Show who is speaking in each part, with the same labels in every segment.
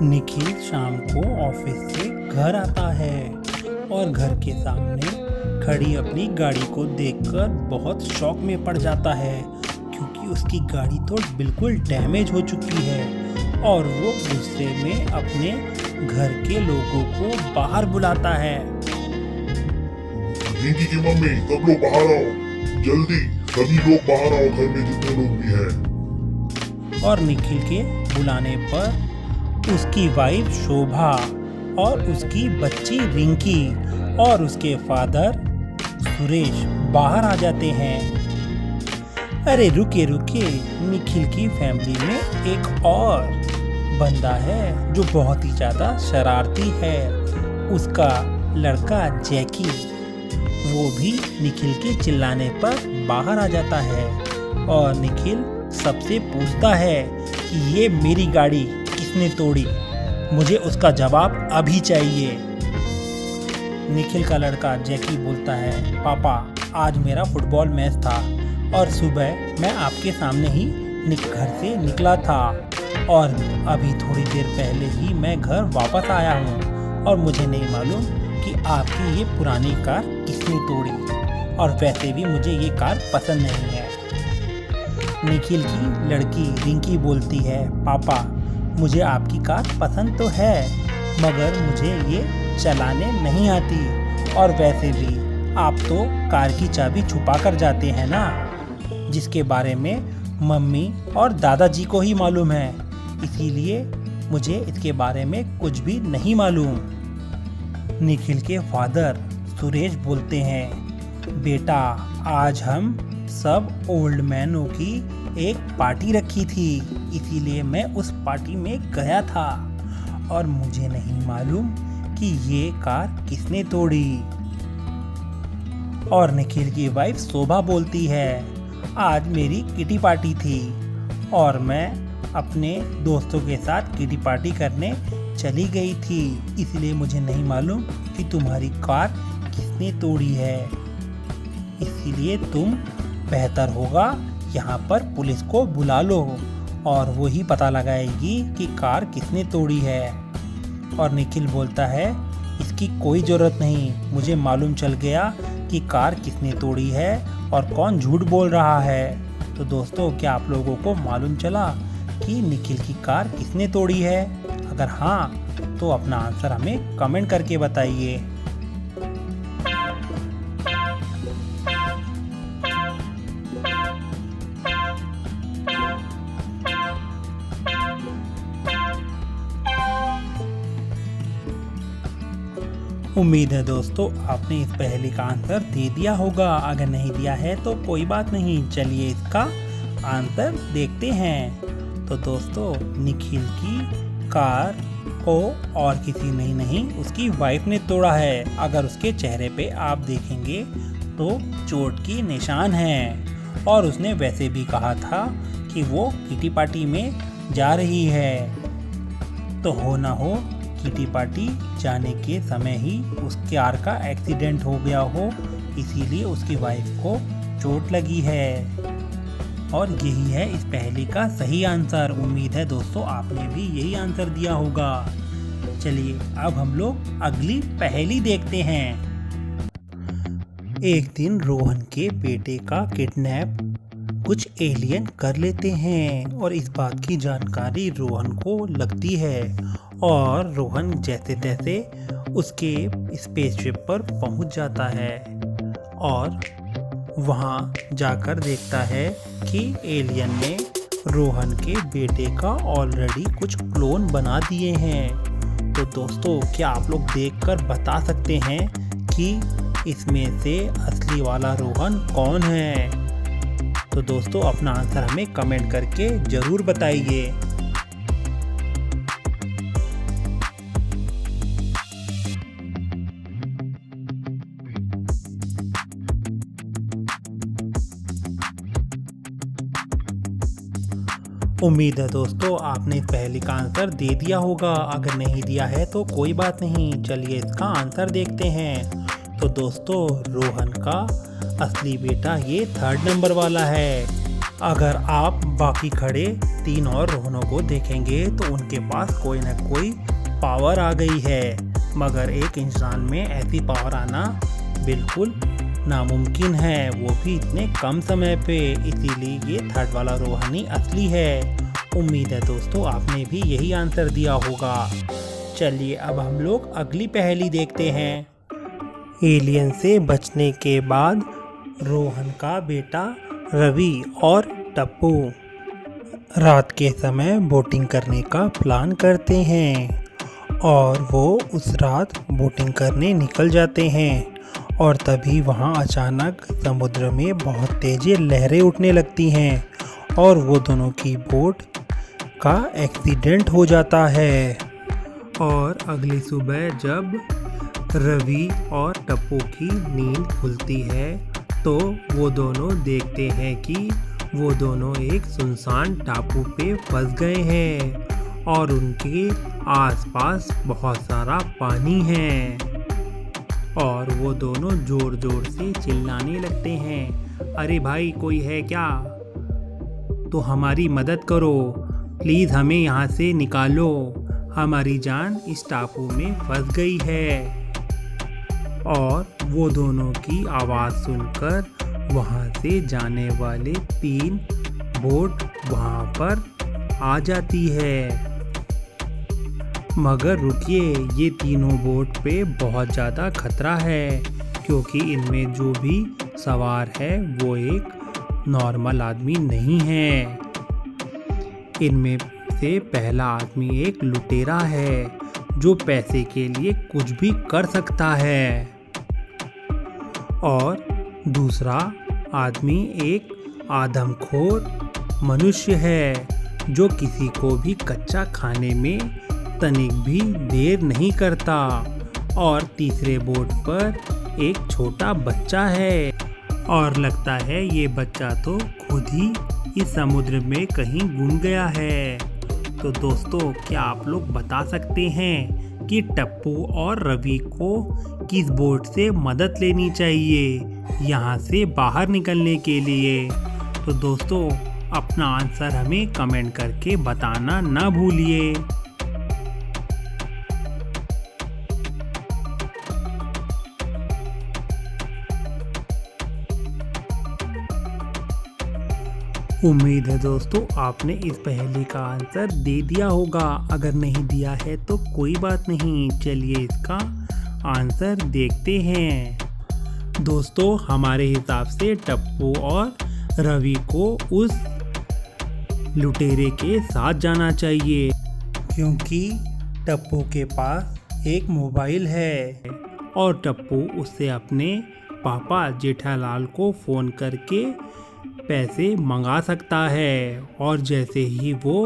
Speaker 1: निखिल शाम को ऑफिस से घर आता है और घर के सामने खड़ी अपनी गाड़ी को देखकर बहुत शॉक में पड़ जाता है, क्योंकि उसकी गाड़ी तो बिल्कुल डैमेज हो चुकी है और वो गुस्से में अपने घर के लोगों को बाहर बुलाता है।
Speaker 2: रिंकी की मम्मी, सब लोग बाहर आओ, जल्दी सभी लोग बाहर आओ, घर में जितने लोग भी हैं।
Speaker 1: और निखिल के बुलाने पर उसकी वाइफ शोभा और उसकी बच्ची रिंकी और उसके फादर सुरेश बाहर आ जाते हैं। अरे रुके रुके, निखिल की फैमिली में एक और बंदा है जो बहुत ही ज़्यादा शरारती है, उसका लड़का जैकी। वो भी निखिल के चिल्लाने पर बाहर आ जाता है और निखिल सबसे पूछता है कि ये मेरी गाड़ी किसने तोड़ी, मुझे उसका जवाब अभी चाहिए। निखिल का लड़का जैकी बोलता है, पापा आज मेरा फुटबॉल मैच था और सुबह मैं आपके सामने ही घर से निकला था और अभी थोड़ी देर पहले ही मैं घर वापस आया हूँ और मुझे नहीं मालूम कि आपकी ये पुरानी कार किसने तोड़ी, और वैसे भी मुझे ये कार पसंद नहीं है। निखिल की लड़की रिंकी बोलती है, पापा मुझे आपकी कार पसंद तो है मगर मुझे ये चलाने नहीं आती, और वैसे भी आप तो कार की चाबी छुपा कर जाते हैं ना, जिसके बारे में मम्मी और दादाजी को ही मालूम है, इसीलिए मुझे इसके बारे में कुछ भी नहीं मालूम। निखिल के फादर सुरेश बोलते हैं, बेटा आज हम सब ओल्ड मैनों की एक पार्टी रखी थी, इसीलिए मैं उस पार्टी में गया था और मुझे नहीं मालूम कि ये कार किसने तोड़ी। और निखिल की वाइफ शोभा बोलती है, आज मेरी किटी पार्टी थी और मैं अपने दोस्तों के साथ किटी पार्टी करने चली गई थी, इसलिए मुझे नहीं मालूम कि तुम्हारी कार किसने तोड़ी है, इसीलिए तुम बेहतर होगा यहाँ पर पुलिस को बुला लो और वो ही पता लगाएगी कि कार किसने तोड़ी है। और निखिल बोलता है, इसकी कोई ज़रूरत नहीं, मुझे मालूम चल गया कि कार किसने तोड़ी है और कौन झूठ बोल रहा है। तो दोस्तों, क्या आप लोगों को मालूम चला कि निखिल की कार किसने तोड़ी है? अगर हाँ तो अपना आंसर हमें कमेंट करके बताइए। उम्मीद है दोस्तों आपने इस पहेली का आंसर दे दिया होगा, अगर नहीं दिया है तो कोई बात नहीं, चलिए इसका आंसर देखते हैं। तो दोस्तों, निखिल की कार को और किसी नहीं उसकी वाइफ ने तोड़ा है। अगर उसके चेहरे पे आप देखेंगे तो चोट की निशान है और उसने वैसे भी कहा था कि वो किटी पार्टी में जा रही है, तो हो ना हो किटी पार्टी जाने के समय ही उस कार का एक्सीडेंट हो गया हो, इसीलिए उसकी वाइफ को चोट लगी है। और यही है इस पहेली का सही आंसर। उम्मीद है दोस्तों आपने भी यही आंसर दिया होगा। चलिए अब हम लोग अगली पहेली देखते हैं। एक दिन रोहन के बेटे का किडनैप कुछ एलियन कर लेते हैं और इस बात की जानकारी रोहन को लगती है और रोहन जैसे तैसे उसके स्पेसशिप पर पहुंच जाता है और वहां जाकर देखता है कि एलियन ने रोहन के बेटे का ऑलरेडी कुछ क्लोन बना दिए हैं। तो दोस्तों, क्या आप लोग देखकर बता सकते हैं कि इसमें से असली वाला रोहन कौन है? तो दोस्तों, अपना आंसर हमें कमेंट करके ज़रूर बताइए। उम्मीद है दोस्तों आपने इस पहेली का आंसर दे दिया होगा, अगर नहीं दिया है तो कोई बात नहीं, चलिए इसका आंसर देखते हैं। तो दोस्तों, रोहन का असली बेटा ये 3rd नंबर वाला है अगर आप बाकी खड़े 3 और रोहनों को देखेंगे तो उनके पास कोई ना कोई पावर आ गई है, मगर एक इंसान में ऐसी पावर आना बिल्कुल नामुमकिन है, वो भी इतने कम समय पे। इसीलिए ये थर्ड वाला रोहन ही असली है। उम्मीद है दोस्तों आपने भी यही आंसर दिया होगा। चलिए अब हम लोग अगली पहेली देखते हैं। एलियन से बचने के बाद रोहन का बेटा रवि और टप्पू रात के समय बोटिंग करने का प्लान करते हैं और वो उस रात बोटिंग करने निकल जाते हैं। और तभी वहाँ अचानक समुद्र में बहुत तेज़ लहरें उठने लगती हैं और वो दोनों की बोट का एक्सीडेंट हो जाता है। और अगली सुबह जब रवि और टप्पू की नींद खुलती है तो वो दोनों देखते हैं कि वो दोनों एक सुनसान टापू पे फंस गए हैं और उनके आसपास बहुत सारा पानी है और वो दोनों जोर जोर से चिल्लाने लगते हैं, अरे भाई कोई है क्या, तो हमारी मदद करो, प्लीज़ हमें यहाँ से निकालो, हमारी जान इस टापू में फंस गई है। और वो दोनों की आवाज़ सुनकर वहाँ से जाने वाले 3 बोट वहाँ पर आ जाती है। मगर रुकिए, ये तीनों बोट पे बहुत ज़्यादा खतरा है क्योंकि इनमें जो भी सवार है वो एक नॉर्मल आदमी नहीं है। इनमें से पहला आदमी एक लुटेरा है जो पैसे के लिए कुछ भी कर सकता है और दूसरा आदमी एक आदमखोर मनुष्य है जो किसी को भी कच्चा खाने में तनिक भी देर नहीं करता और तीसरे बोट पर एक छोटा बच्चा है और लगता है ये बच्चा तो खुद ही इस समुद्र में कहीं गुम गया है। तो दोस्तों क्या आप लोग बता सकते हैं कि टप्पू और रवि को किस बोट से मदद लेनी चाहिए यहाँ से बाहर निकलने के लिए? तो दोस्तों अपना आंसर हमें कमेंट करके बताना ना भूलिए। उम्मीद है दोस्तों आपने इस पहेली का आंसर दे दिया होगा। अगर नहीं दिया है तो कोई बात नहीं, चलिए इसका आंसर देखते हैं। दोस्तों हमारे हिसाब से टप्पू और रवि को उस लुटेरे के साथ जाना चाहिए क्योंकि टप्पू के पास एक मोबाइल है और टप्पू उससे अपने पापा जेठालाल को फ़ोन करके पैसे मंगा सकता है और जैसे ही वो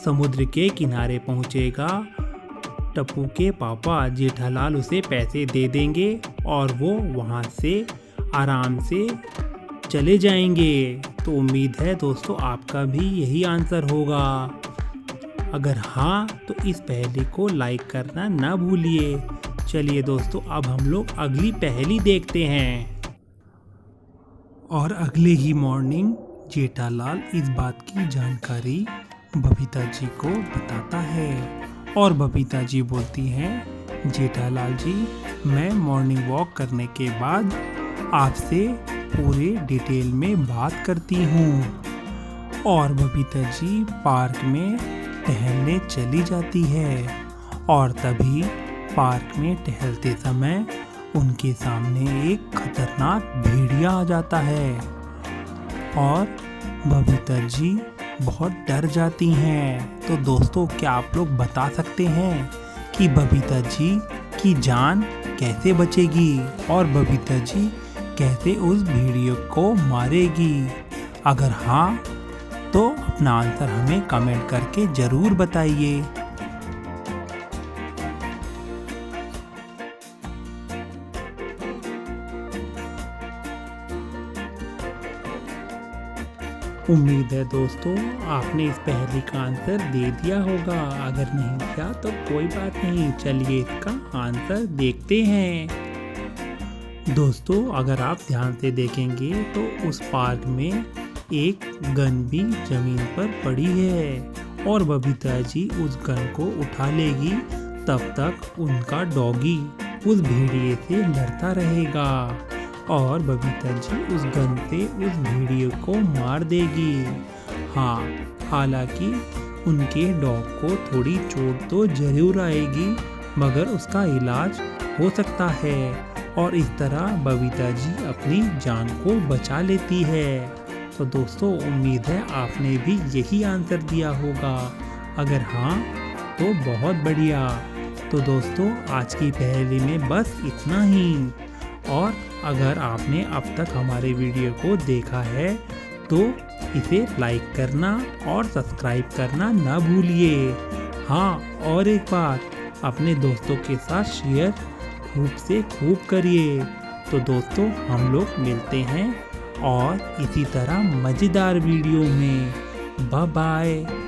Speaker 1: समुद्र के किनारे पहुंचेगा टप्पू के पापा जेठालाल उसे पैसे दे देंगे और वो वहां से आराम से चले जाएंगे। तो उम्मीद है दोस्तों आपका भी यही आंसर होगा। अगर हाँ तो इस पहेली को लाइक करना ना भूलिए। चलिए दोस्तों अब हम लोग अगली पहेली देखते हैं। और अगले ही मॉर्निंग जेठालाल इस बात की जानकारी बबीता जी को बताता है और बबीता जी बोलती हैं, जेठालाल जी मैं मॉर्निंग वॉक करने के बाद आपसे पूरे डिटेल में बात करती हूँ। और बबीता जी पार्क में टहलने चली जाती है और तभी पार्क में टहलते समय उनके सामने एक खतरनाक भेड़िया आ जाता है और बबीता जी बहुत डर जाती हैं। तो दोस्तों क्या आप लोग बता सकते हैं कि बबीता जी की जान कैसे बचेगी और बबीता जी कैसे उस भेड़िए को मारेगी? अगर हाँ तो अपना आंसर हमें कमेंट करके ज़रूर बताइए। उम्मीद है दोस्तों आपने इस पहेली का आंसर दे दिया होगा। अगर नहीं दिया तो कोई बात नहीं, चलिए इसका आंसर देखते हैं। दोस्तों अगर आप ध्यान से देखेंगे तो उस पार्क में एक गन भी जमीन पर पड़ी है और बबीता जी उस गन को उठा लेगी। तब तक उनका डॉगी उस भेड़िए से लड़ता रहेगा और बबीता जी उस गन से उस भेड़िए को मार देगी। हाँ, हालांकि उनके डॉग को थोड़ी चोट तो जरूर आएगी, मगर उसका इलाज हो सकता है और इस तरह बबीता जी अपनी जान को बचा लेती है। तो दोस्तों, उम्मीद है आपने भी यही आंसर दिया होगा। अगर हाँ तो बहुत बढ़िया। तो दोस्तों, आज की पहेली में बस इतना ही। और अगर आपने अब तक हमारे वीडियो को देखा है तो इसे लाइक करना और सब्सक्राइब करना ना भूलिए। हाँ, और एक बात, अपने दोस्तों के साथ शेयर खूब से खूब करिए। तो दोस्तों, हम लोग मिलते हैं और इसी तरह मज़ेदार वीडियो में। Bye bye.